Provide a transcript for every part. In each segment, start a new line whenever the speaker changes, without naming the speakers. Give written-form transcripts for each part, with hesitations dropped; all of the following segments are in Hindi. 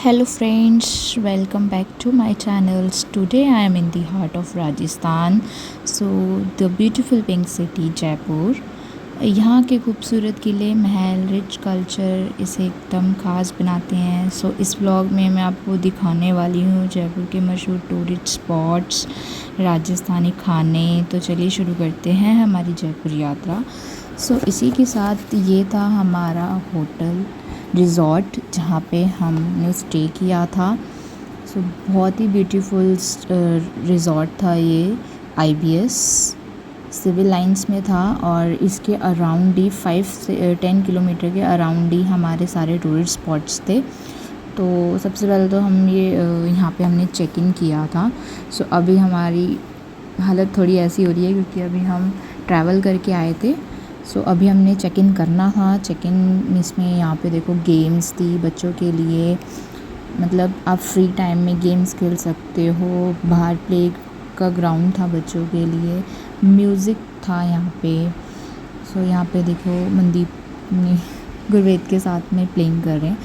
Hello friends, welcome back to my channels. Today I am in the heart of Rajasthan. So the beautiful pink city Jaipur. यहाँ के खूबसूरत किले, महल, रिच कल्चर इसे एकदम ख़ास बनाते हैं. सो इस व्लॉग में मैं आपको दिखाने वाली हूँ जयपुर के मशहूर टूरिस्ट स्पॉट्स, राजस्थानी खाने. तो चलिए शुरू करते हैं हमारी जयपुर यात्रा. सो इसी के साथ ये था हमारा होटल रिज़ॉर्ट जहाँ पे हमने स्टे किया था. सो बहुत ही ब्यूटीफुल रिज़ॉर्ट था ये. IBS सिविल लाइंस में था और इसके अराउंड ही 5 से 10 किलोमीटर के अराउंड ही हमारे सारे टूरिस्ट स्पॉट्स थे. तो सबसे पहले तो हम ये यहाँ पे हमने चेक इन किया था. सो अभी हमारी हालत थोड़ी ऐसी हो रही है क्योंकि अभी हम ट्रैवल करके आए थे. सो अभी हमने चेक इन करना था. चेक इन इसमें यहाँ पे देखो गेम्स थी बच्चों के लिए. मतलब आप फ्री टाइम में गेम्स खेल सकते हो. बाहर प्ले का ग्राउंड था बच्चों के लिए. म्यूज़िक था यहाँ पे. सो यहाँ पे देखो मनदीप गुरवेद के साथ में प्लेइंग कर रहे हैं.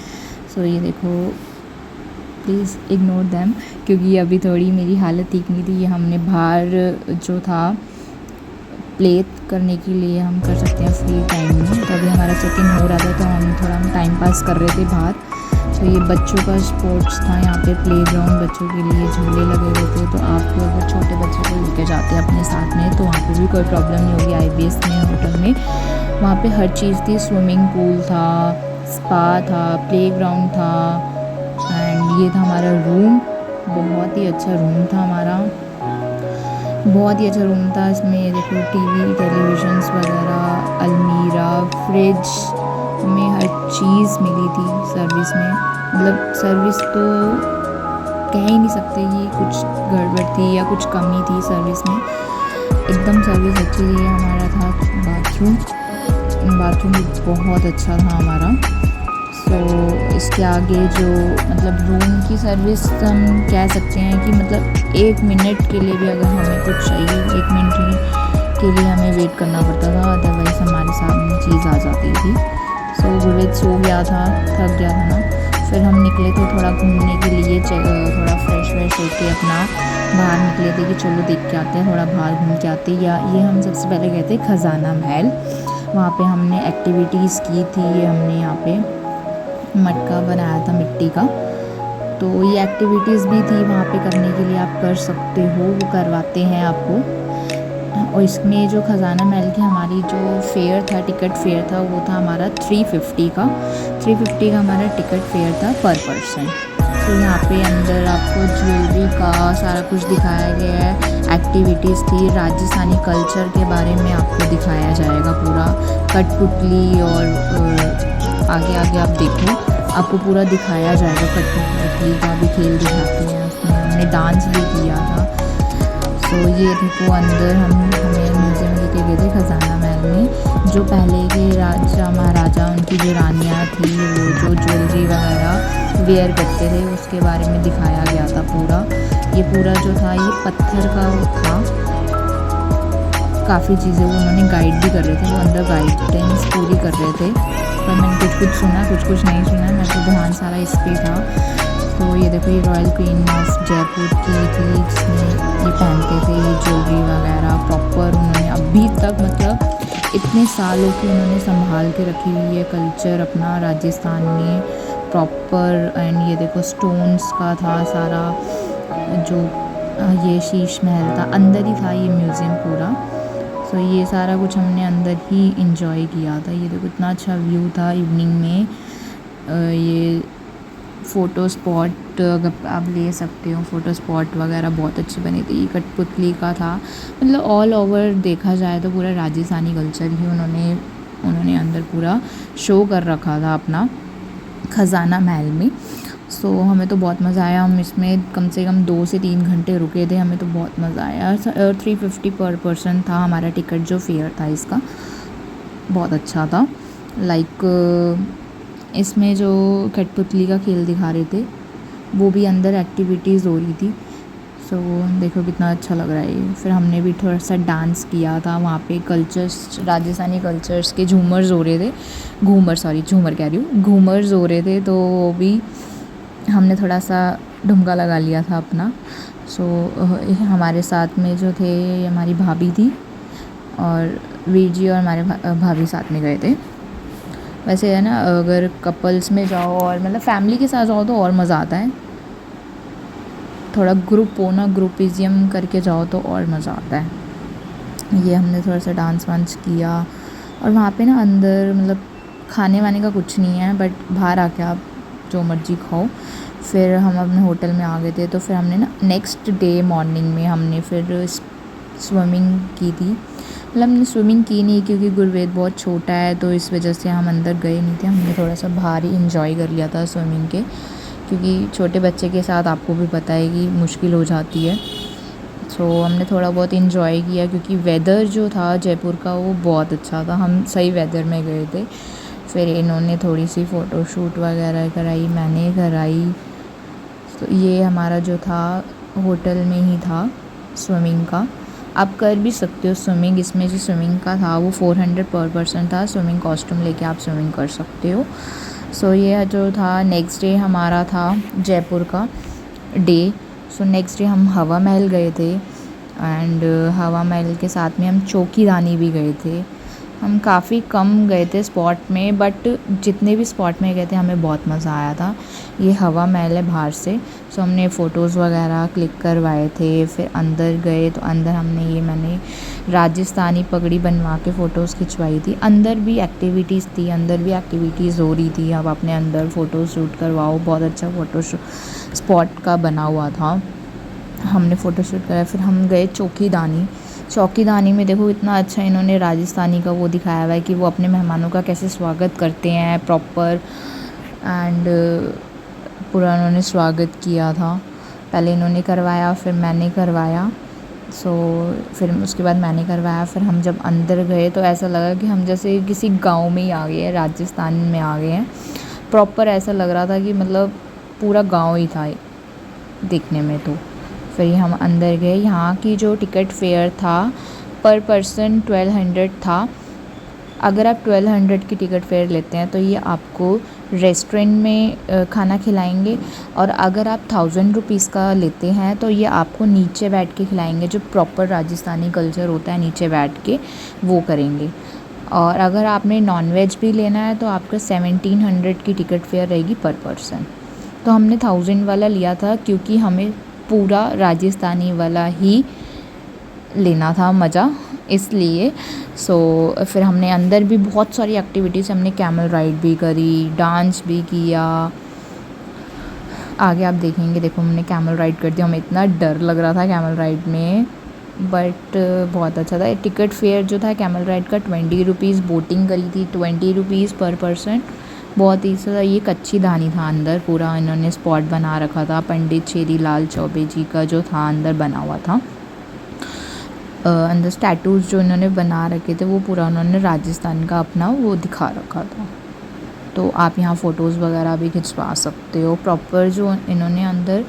सो ये देखो, प्लीज़ इग्नोर दैम क्योंकि अभी थोड़ी मेरी हालत ठीक नहीं थी. ये हमने बाहर जो था प्ले करने के लिए हम कर सकते हैं फ्री टाइम में. तो अभी हमारा चेक इन हो रहा था तो हम थोड़ा टाइम पास कर रहे थे बाहर. तो ये बच्चों का स्पोर्ट्स था यहाँ पे, प्लेग्राउंड बच्चों के लिए झूले लगे हुए थे. तो आप अगर छोटे बच्चों को लेकर जाते हैं अपने साथ में तो वहाँ पे भी कोई प्रॉब्लम नहीं होगी. IBS में होटल में वहाँ पे हर चीज़ थी. स्विमिंग पूल था, स्पा था, प्लेग्राउंड था. एंड ये था हमारा रूम. बहुत ही अच्छा रूम था हमारा. बहुत ही अच्छा रूम था. इसमें देखो टीवी, टेलीविज़न्स वगैरह, अलमीरा, फ्रिज, हमें हर चीज़ मिली थी सर्विस में. मतलब सर्विस तो कह ही नहीं सकते कि कुछ गड़बड़ थी या कुछ कमी थी सर्विस में. एकदम सर्विस अच्छी थी. हमारा था बाथरूम भी बहुत अच्छा था हमारा. सो इसके आगे जो मतलब रूम की सर्विस हम कह सकते हैं कि मतलब 1 मिनट के लिए भी अगर हमें कुछ चाहिए 1 मिनट के लिए हमें वेट करना पड़ता था. अदरवाइज़ हमारे सामने चीज़ आ जाती थी. सो गुरवेद सो गया था, थक गया था ना. फिर हम निकले थे थोड़ा घूमने के लिए. थोड़ा फ्रेश होके अपना बाहर निकले थे कि चलो देख के आते हैं, थोड़ा बाहर घूम के आते हैं. या ये हम सबसे पहले गए थे खजाना महल. वहाँ पे हमने एक्टिविटीज़ की थी. ये हमने यहाँ पे मटका बनाया था मिट्टी का. तो ये एक्टिविटीज़ भी थी वहाँ पे करने के लिए. आप कर सकते हो, वो करवाते हैं आपको. और इसमें जो खजाना महल की हमारी जो फेयर था, टिकट फेयर था, वो था हमारा 350 का. 350 का हमारा टिकट फेयर था पर पर्सन. तो यहाँ पे अंदर आपको ज्वेलरी का सारा कुछ दिखाया गया है. एक्टिविटीज़ थी. राजस्थानी कल्चर के बारे में आपको दिखाया जाएगा पूरा. कठपुतली और आगे आप देखो आपको पूरा दिखाया जाएगा. कठपुतली का भी खेल दिखाते हैं. उसमें हमने डांस भी किया था. तो ये देखो अंदर हमें म्यूज़ियम लेके गए थे खजाना महल में. जो पहले के राजा महाराजा, उनकी जो रानियाँ थी, वो जो ज्वेलरी वगैरह वेयर करते थे उसके बारे में दिखाया गया था पूरा. ये पूरा जो था ये पत्थर का था. काफ़ी चीज़ें वो उन्होंने गाइड भी कर रहे थे. वो अंदर गाइडेंस पूरी कर रहे थे. पर मैंने कुछ सुना, कुछ नहीं सुना. मेरा तो ध्यान सारा इस पर था. तो ये देखो ये रॉयल क्वीन ऑफ जयपुर की थी जिसमें ये पहनते थे ये ज्वेलरी वगैरह. प्रॉपर उन्होंने अभी तक मतलब इतने सालों की उन्होंने संभाल के रखी हुई है कल्चर अपना राजस्थान में प्रॉपर. एंड ये देखो स्टोन्स का था सारा. जो ये शीश महल था अंदर ही था ये म्यूज़ियम पूरा. सो ये सारा कुछ हमने अंदर ही इंजॉय किया था. ये देखो इतना अच्छा व्यू था इवनिंग में. ये फ़ोटो स्पॉट अगर आप ले सकते हो, फ़ोटो स्पॉट वगैरह बहुत अच्छी बनी थी. कठपुतली का था. मतलब ऑल ओवर देखा जाए तो पूरा राजस्थानी कल्चर ही उन्होंने अंदर पूरा शो कर रखा था अपना खजाना महल में. सो हमें तो बहुत मज़ा आया. हम इसमें कम से कम 2 से 3 घंटे रुके थे. हमें तो बहुत मज़ा आया. 350 पर पर्सन था हमारा टिकट जो फेयर था इसका. बहुत अच्छा था. इसमें जो कठपुतली का खेल दिखा रहे थे वो भी अंदर एक्टिविटीज़ हो रही थी. सो देखो कितना अच्छा लग रहा है ये. फिर हमने भी थोड़ा सा डांस किया था वहाँ पे. कल्चर्स, राजस्थानी कल्चर्स के झूमर्स हो रहे थे. झूमर कह रही हूँ, घूमर्स हो रहे थे. तो वो भी हमने थोड़ा सा ढुमका लगा लिया था अपना। सो हमारे साथ में जो थे हमारी भाभी थी और वीर जी और हमारे भाभी साथ में गए थे। वैसे है ना, अगर कपल्स में जाओ और मतलब फैमिली के साथ जाओ तो और मज़ा आता है। थोड़ा ग्रुप हो ना, ग्रुपिज़म करके जाओ तो और मज़ा आता है। ये हमने थोड़ा सा डांस वांस किया और वहाँ पे ना अंदर मतलब खाने वाने का कुछ नहीं है, बट बाहर आके आप जो मर्ज़ी खाओ। फिर हम अपने होटल में आ गए थे, तो फिर हमने ना नेक्स्ट डे मॉर्निंग में हमने फिर स्विमिंग की थी। मतलब हमने स्विमिंग की नहीं क्योंकि गुरवेद बहुत छोटा है, तो इस वजह से हम अंदर गए नहीं थे। हमने थोड़ा सा बाहर ही इंजॉय कर लिया था स्विमिंग के, क्योंकि छोटे बच्चे के साथ आपको भी पता है कि मुश्किल हो जाती है। सो हमने थोड़ा बहुत इंजॉय किया क्योंकि वेदर जो था जयपुर का वो बहुत अच्छा था, हम सही वेदर में गए थे। फिर इन्होंने थोड़ी सी फ़ोटोशूट वगैरह कराई, मैंने कराई। तो ये हमारा जो था होटल में ही था स्विमिंग का। आप कर भी सकते हो स्विमिंग, इसमें जो स्विमिंग का था वो 400 पर पर्सन था। स्विमिंग कॉस्ट्यूम लेके आप स्विमिंग कर सकते हो। सो ये जो था नेक्स्ट डे हमारा था जयपुर का डे। सो नेक्स्ट डे हम हवा महल गए थे एंड हवा महल के साथ में हम चौकीदानी भी गए थे। हम काफ़ी कम गए थे स्पॉट में, बट जितने भी स्पॉट में गए थे हमें बहुत मज़ा आया था। ये हवा महल है बाहर से, सो हमने फ़ोटोज़ वगैरह क्लिक करवाए थे। फिर अंदर गए तो अंदर मैंने राजस्थानी पगड़ी बनवा के फ़ोटोज़ खिंचवाई थी। अंदर भी एक्टिविटीज़ थी, अंदर भी एक्टिविटीज़ हो रही थी। अब अपने अंदर फ़ोटो शूट करवाओ, बहुत अच्छा फ़ोटो स्पॉट का बना हुआ था। हमने फ़ोटो शूट कराया। फिर हम गए चौकीदानी में देखो इतना अच्छा इन्होंने राजस्थानी का वो दिखाया हुआ है कि वो अपने मेहमानों का कैसे स्वागत करते हैं प्रॉपर। एंड पूरा उन्होंने स्वागत किया था। पहले इन्होंने करवाया, फिर मैंने करवाया। सो फिर उसके बाद मैंने करवाया। फिर हम जब अंदर गए तो ऐसा लगा कि हम जैसे किसी गांव में ही आ गए हैं, राजस्थान में आ गए हैं प्रॉपर। ऐसा लग रहा था कि मतलब पूरा गांव ही था देखने में। तो फिर हम अंदर गए। यहाँ की जो टिकट फेयर था पर पर्सन 1200 था। अगर आप 1200 की टिकट फेयर लेते हैं तो ये आपको रेस्टोरेंट में खाना खिलाएंगे, और अगर आप 1000 रुपीज़ का लेते हैं तो ये आपको नीचे बैठ के खिलाएंगे। जो प्रॉपर राजस्थानी कल्चर होता है नीचे बैठ के वो करेंगे। और अगर आपने नॉनवेज भी लेना है तो आपका 1700 की टिकट फेयर रहेगी पर पर्सन। तो हमने 1000 वाला लिया था क्योंकि हमें पूरा राजस्थानी वाला ही लेना था मज़ा, इसलिए। सो फिर हमने अंदर भी बहुत सारी एक्टिविटीज़, हमने कैमल राइड भी करी, डांस भी किया। आगे आप देखेंगे, देखो हमने कैमल राइड कर दिया। हमें इतना डर लग रहा था कैमल राइड में, बट बहुत अच्छा था। टिकट फेयर जो था कैमल राइड का 20 रुपीज़, बोटिंग करी थी 20 रुपीज़ पर पर्सन। बहुत ही सा ये कच्ची धानी था अंदर, पूरा इन्होंने स्पॉट बना रखा था। पंडित शेरी लाल चौबे जी का जो था अंदर बना हुआ था। अंदर स्टैटूज़ जो इन्होंने बना रखे थे वो पूरा उन्होंने राजस्थान का अपना वो दिखा रखा था। तो आप यहाँ फ़ोटोज़ वगैरह भी खिंचवा सकते हो। प्रॉपर जो इन्होंने अंदर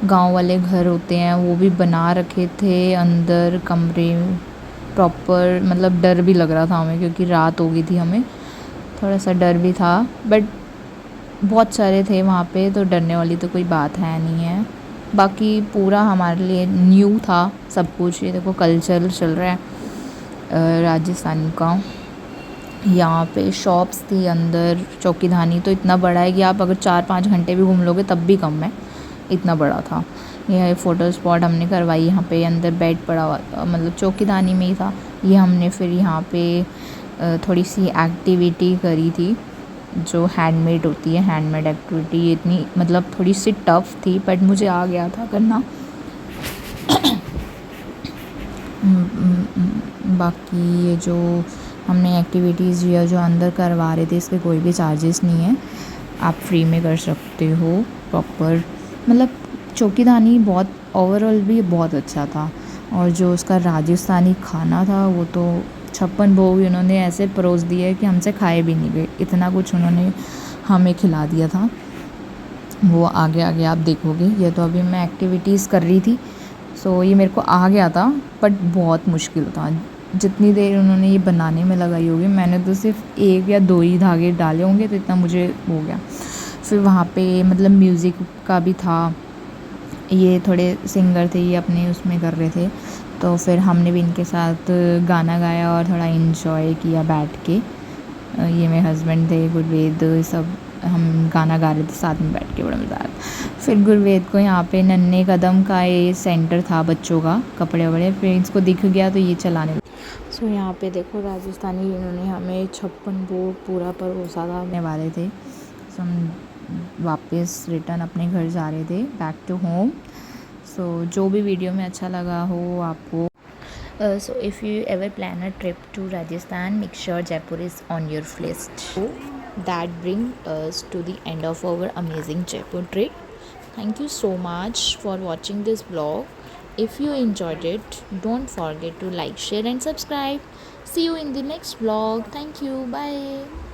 गांव वाले घर होते हैं वो भी बना रखे थे अंदर कमरे प्रॉपर। मतलब डर भी लग रहा था हमें क्योंकि रात हो गई थी, हमें थोड़ा सा डर भी था, बट बहुत सारे थे वहाँ पे तो डरने वाली तो कोई बात है नहीं है। बाकी पूरा हमारे लिए न्यू था सब कुछ। ये देखो कल्चर चल रहा है राजस्थानी का। यहाँ पे शॉप्स थी अंदर। चौकीधानी तो इतना बड़ा है कि आप अगर 4-5 घंटे भी घूम लोगे तब भी कम है, इतना बड़ा था। यह फ़ोटो स्पॉट हमने करवाई यहाँ पे। अंदर बेड पड़ा हुआ था, मतलब चौकीधानी में ही था ये। हमने फिर यहाँ पे थोड़ी सी एक्टिविटी करी थी जो हैंडमेड होती है, हैंडमेड एक्टिविटी। इतनी मतलब थोड़ी सी टफ़ थी बट मुझे आ गया था करना। बाकी ये जो हमने एक्टिविटीज़ या जो अंदर करवा रहे थे इसके कोई भी चार्जेस नहीं है, आप फ्री में कर सकते हो प्रॉपर। मतलब चौकीधानी बहुत ओवरऑल भी बहुत अच्छा था। और जो उसका राजस्थानी खाना था वो तो 56 भोग उन्होंने ऐसे परोस दिए कि हमसे खाए भी नहीं गए, इतना कुछ उन्होंने हमें खिला दिया था। वो आगे आगे आप देखोगे। ये तो अभी मैं एक्टिविटीज़ कर रही थी, सो ये मेरे को आ गया था बट बहुत मुश्किल था। जितनी देर उन्होंने ये बनाने में लगाई होगी, मैंने तो सिर्फ 1 या 2 ही धागे डाले होंगे तो इतना मुझे हो गया। फिर वहाँ पे मतलब म्यूज़िक का भी था, ये थोड़े सिंगर थे, ये अपने उसमें कर रहे थे, तो फिर हमने भी इनके साथ गाना गाया और थोड़ा इन्जॉय किया बैठ के। ये मेरे हस्बैंड थे, गुरवेद, सब हम गाना गा रहे थे साथ में बैठ के, बड़ा मज़ा आया। फिर गुरवेद को यहाँ पे नन्हे कदम का ये सेंटर था बच्चों का, कपड़े वपड़े, फिर इसको दिख गया तो ये चलाने। सो यहाँ पे देखो राजस्थानी इन्होंने हमें 56 बोर्ड पूरा परोसा था, आने वाले थे। सो हम वापस रिटर्न अपने घर जा रहे थे, बैक टू होम। सो जो भी वीडियो में अच्छा लगा हो आपको, so if you ever plan a trip to Rajasthan, make sure Jaipur is on your list. So that brings us to the end of our amazing Jaipur trip. Thank you so much for watching this vlog. If you enjoyed it, don't forget to like, share and subscribe. See you in the next vlog. Thank you. Bye.